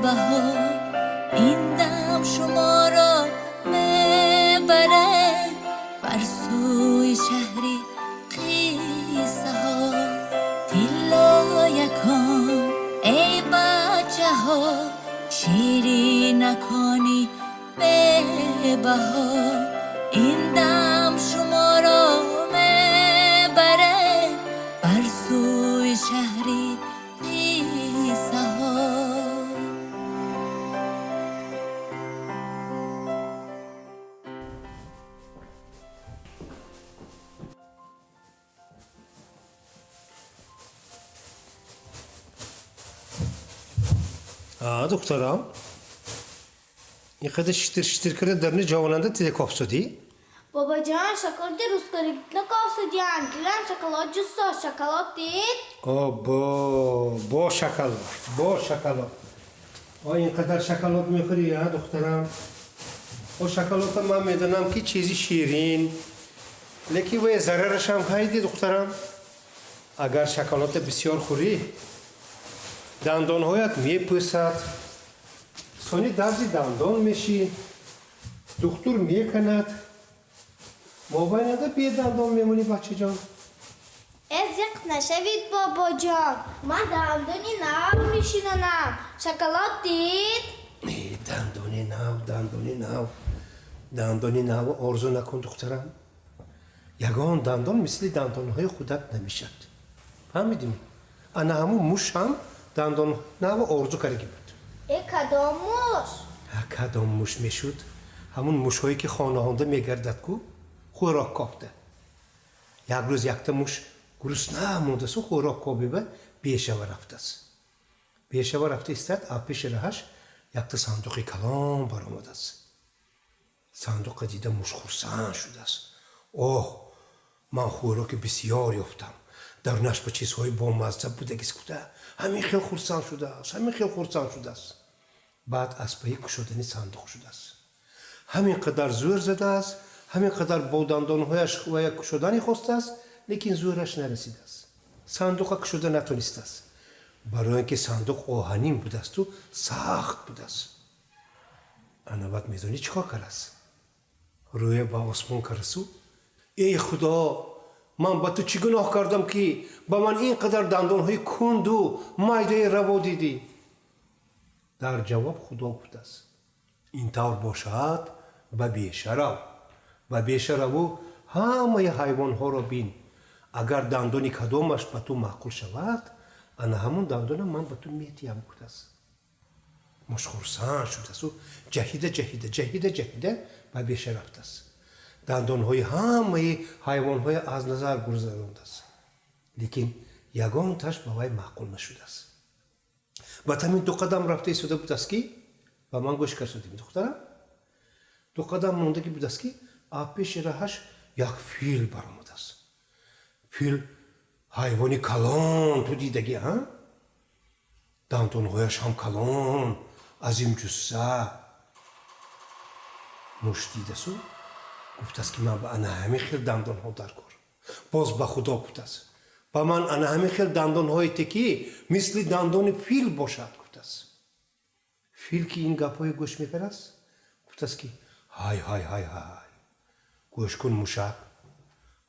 بهار این دم شما را میبره بر سوی شهری قیصه ها تیلا یکان ای بچه ها شیری نکنی به بهار این دم شما را میبره بر سوی شهری قیصه ها. دخترم این قدر شتر شتر کرده درنی جواننده تیده کافسو دی؟ بابا جان şokolade ruskolikle kafsa diyen dilen şokolad cüssa şokolad değil. بو شکلات بو شکلات اینقدر شکلات میخوری یا دخترم او شکلات من میدونم که چیزی شیرین لیکن و ضررش هم خیلی دخترم اگر شکلات بسیار خوری دندانهایت میپوسد سونی درزی دندان میشی دکتر میکند مابینده بی دندان میمونی بچه جان Ez yak neşevit baba can. Ma dandoni nav mişinanam. Şokolad değil. دندانی نو آرزو نکن دخترم یگان دندان مثل دندانهای خودت نمیشد فهمیدیم انا همون موش هم دندان نو آرزو کرده بود Kadonmuş. کدام موش میشد همون موشهایی که خانواده میگردد کو خوراک کافته یک روز یکتا موش گرسنه مونده سو خوراک کابی به بیشوا رفته است بیشوا رفته استاد پیش راهش یکتا صندوقی کلان برآمده است صندوق دیده موش خرسند شده است اوه من خوراک بسیار یافتم درونش با چیزهای بامزه بودگی سکوته همین خیلی خرسند شده است بعد از پای گشودن صندوق شده است همین قدر زور زده است همین قدر با دندانهایش و یک گشودنی خواسته است لیکن زورش نرسیده است صندوق گشوده نتونسته است برای اینکه صندوق آهنین بوده است و سخت بوده است انا بعد میدونی چیکار کرده است روی با آسمان کرسو ای خدا من با تو چی گناه کردم که با من اینقدر دندانهای کند و معده روا دیدی در جواب خدا بوده است این طور باشد و بیشرو همه حیوان ها را بین اگر دندانی کدامش به تو معقول شود انا همون دندان من به تو میتیم بوده است موش خرسند شده است و جهیده و بیشه رفته است دندان های همه حیوان های از نظر گذرانده است لیکن یگان تاش به وی معقول نشده است و همین دو قدم رفته ایستاده بود است که و من گوش کردم دخترم دو قدم مونده که بود است که پیش راهش یک فیل برآمده است فیل حیوانی کلان تو دیدگی ها دندانهایش هم کلان عظیم جثه موش دیده است گفت است که من به انا همین خیل دندان ها در کار باز به خدا بود است با من انا همین خیل دندان های تکی مثل دندان فیل باشد گفت است فیل که این گپ های گوش میکرد است گفت است که های گوش کن موشک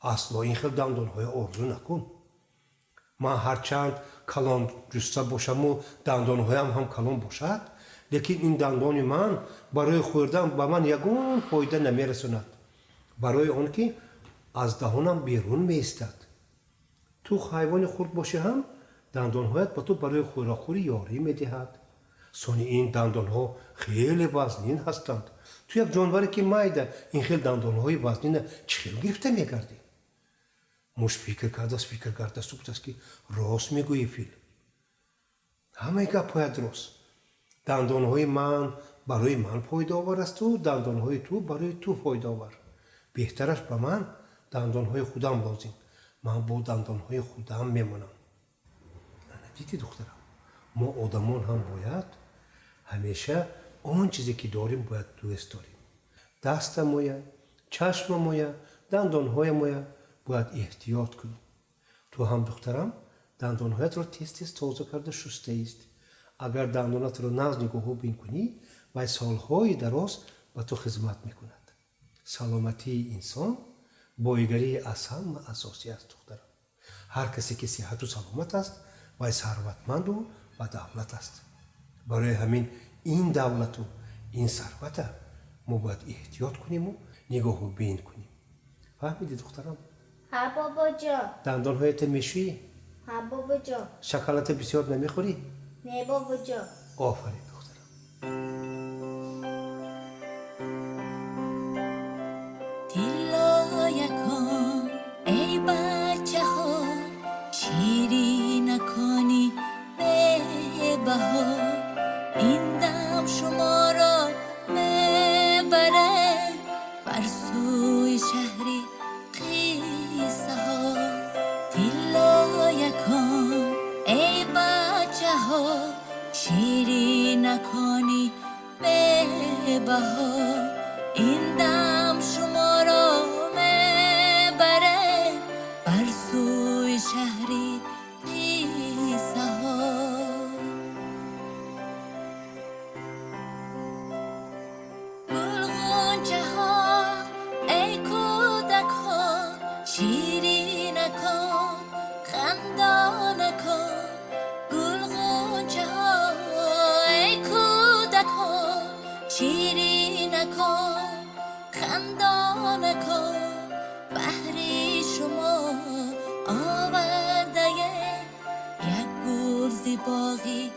اصلا این خیل دندان های آرزو نکن من هرچند کلان جسته باشم و دندان هایم هم کلان باشد لیکن این دندان من برای خوردن به من یگان فایده نمیرساند برای آن که از دهانم بیرون میستد تو حیوان خورد باشه هم دندانهایت با تو برای خوراکخوری یاری میدهد سانی این دندانها خیلی وزنین هستند تو یک جانوری که مایده این خیلی دندانهای وزنین چخیل گرفته میگردی موش فکر کرده است گفت است که راست میگویی فیل همه گپ‌های درست دندانهای من برای من فایده‌آور است و دندانهای تو برای تو فایده‌آور بهترش به من دندانهای خودم لازم من با دندانهای خودم میمونم دیدی دخترم ما آدمان هم باید همیشه آن چیزی که داریم باید دوست داریم دست مویه چشم مویه دندانهای مویه باید احتیاط کنیم تو هم دخترم دندانهایت را تیز تازه کرده شسته است اگر دندانات رو ناز نگاه بین کنی و سالهای دراز به تو خدمت میکند. سلامتی انسان بایگری از همه اساسی است دخترم. هر کسی که صحت و سلامت است و ثروتمند و با دولت است. برای همین این دولت و این ثروت ما باید احتیاط کنیم و نگاه و بین کنیم. فهمیدی دخترم؟ ها بابا جان. دندانهایت میشویی؟ ها بابا جان. شکلات بسیار نمیخوری؟ نه بابا جان. آفرین دخترم. دلا کن ای بچه ها شیری نکنی به بها این دم شما را میبره بر سوی شهری قیصه ها دلا کن ای بچه ها شیری نکنی به بها این دم شما را میبره بر سوی شهری قیصه ها گل غنچه ها ای کودکان شیری نکن خندا نکن گل غنچه ها ای کودکان شیری نکن خندا نکن بهری شما آورده یک گل زیباغی